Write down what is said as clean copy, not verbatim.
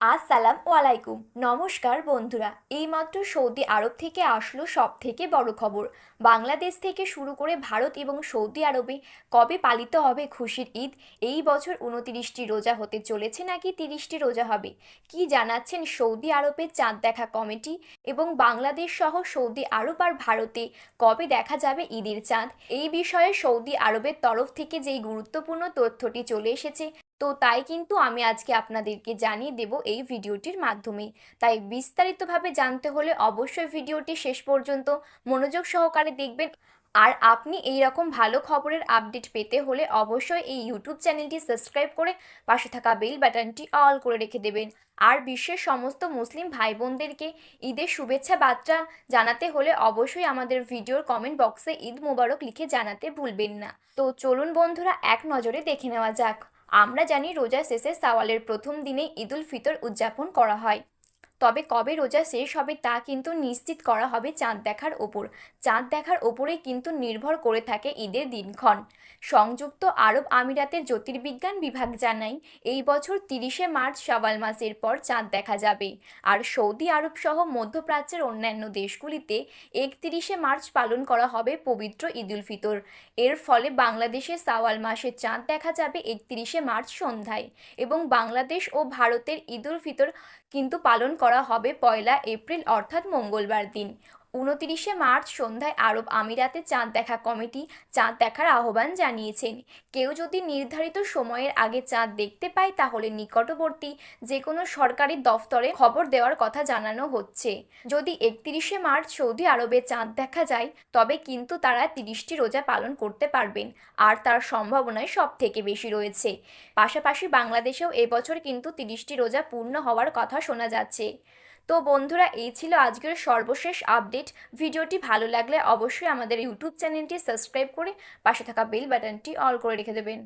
আসসালামু আলাইকুম। নমস্কার বন্ধুরা। এইমাত্র সৌদি আরব থেকে আসলো সবথেকে বড় খবর। বাংলাদেশ থেকে শুরু করে ভারত এবং সৌদি আরবে কবে পালিত হবে খুশির ঈদ? এই বছর ২৯টি রোজা হতে চলেছে নাকি ৩০টি রোজা হবে? কি জানাচ্ছেন সৌদি আরবের চাঁদ দেখা কমিটি? এবং বাংলাদেশ সহ সৌদি আরব আর ভারতে কবে দেখা যাবে ঈদের চাঁদ? এই বিষয়ে সৌদি আরবের তরফ থেকে যেই গুরুত্বপূর্ণ তথ্যটি চলে এসেছে, তো তাই কিন্তু আমি আজকে আপনাদেরকে জানিয়ে দেব এই ভিডিওটির মাধ্যমে। তাই বিস্তারিতভাবে জানতে হলে অবশ্যই ভিডিওটি শেষ পর্যন্ত মনোযোগ সহকারে দেখবেন। আর আপনি এই রকম ভালো খবরের আপডেট পেতে হলে অবশ্যই এই ইউটিউব চ্যানেলটি সাবস্ক্রাইব করে পাশে থাকা বেল বাটনটি অল করে রেখে দেবেন। আর বিশ্বের সমস্ত মুসলিম ভাই বোনদেরকে ঈদের শুভেচ্ছা বার্তা জানাতে হলে অবশ্যই আমাদের ভিডিওর কমেন্ট বক্সে ঈদ মোবারক লিখে জানাতে ভুলবেন না। তো চলুন বন্ধুরা, এক নজরে দেখে নেওয়া যাক। আমরা জানি রোজা শেষে শাওয়ালের প্রথম দিনে ঈদুল ফিতর উদযাপন করা হয়। তবে কবে রোজা শেষ হবে তা কিন্তু নিশ্চিত করা হবে চাঁদ দেখার ওপর। চাঁদ দেখার ওপরেই কিন্তু নির্ভর করে থাকে ঈদের দিনক্ষণ। সংযুক্ত আরব আমিরাতের জ্যোতির্বিজ্ঞান বিভাগ জানায় এই বছর ৩০শে মার্চ শাওয়াল মাসের পর চাঁদ দেখা যাবে। আর সৌদি আরব সহ মধ্যপ্রাচ্যের অন্যান্য দেশগুলিতে ৩১শে মার্চ পালন করা হবে পবিত্র ঈদুল ফিতর। এর ফলে বাংলাদেশে শাওয়াল মাসে চাঁদ দেখা যাবে ৩১শে মার্চ সন্ধ্যায়। এবং বাংলাদেশ ও ভারতের ঈদুল ফিতর কিন্তু পালন করা হবে ১লা এপ্রিল অর্থাৎ মঙ্গলবার দিন। ২৯শে মার্চ সন্ধ্যায় আরব আমিরাতে চাঁদ দেখা কমিটি চাঁদ দেখার আহ্বান জানিয়েছেন। কেউ যদি নির্ধারিত সময়ের আগে চাঁদ দেখতে পায় তাহলে নিকটবর্তী যে কোনো সরকারি দফতরে খবর দেওয়ার কথা জানানো হচ্ছে। যদি ৩১শে মার্চ সৌদি আরবে চাঁদ দেখা যায় তবে কিন্তু তারা ৩০টি রোজা পালন করতে পারবেন, আর তার সম্ভাবনাই সব থেকে বেশি রয়েছে। পাশাপাশি বাংলাদেশেও এবছর কিন্তু ৩০টি রোজা পূর্ণ হওয়ার কথা শোনা যাচ্ছে। তো বন্ধুরা, এই ছিল আজকের সর্বশেষ আপডেট। ভিডিওটি ভালো লাগলে অবশ্যই আমাদের ইউটিউব চ্যানেলটি সাবস্ক্রাইব করে পাশে থাকা বেল বাটনটি অল করে রেখে দেবেন।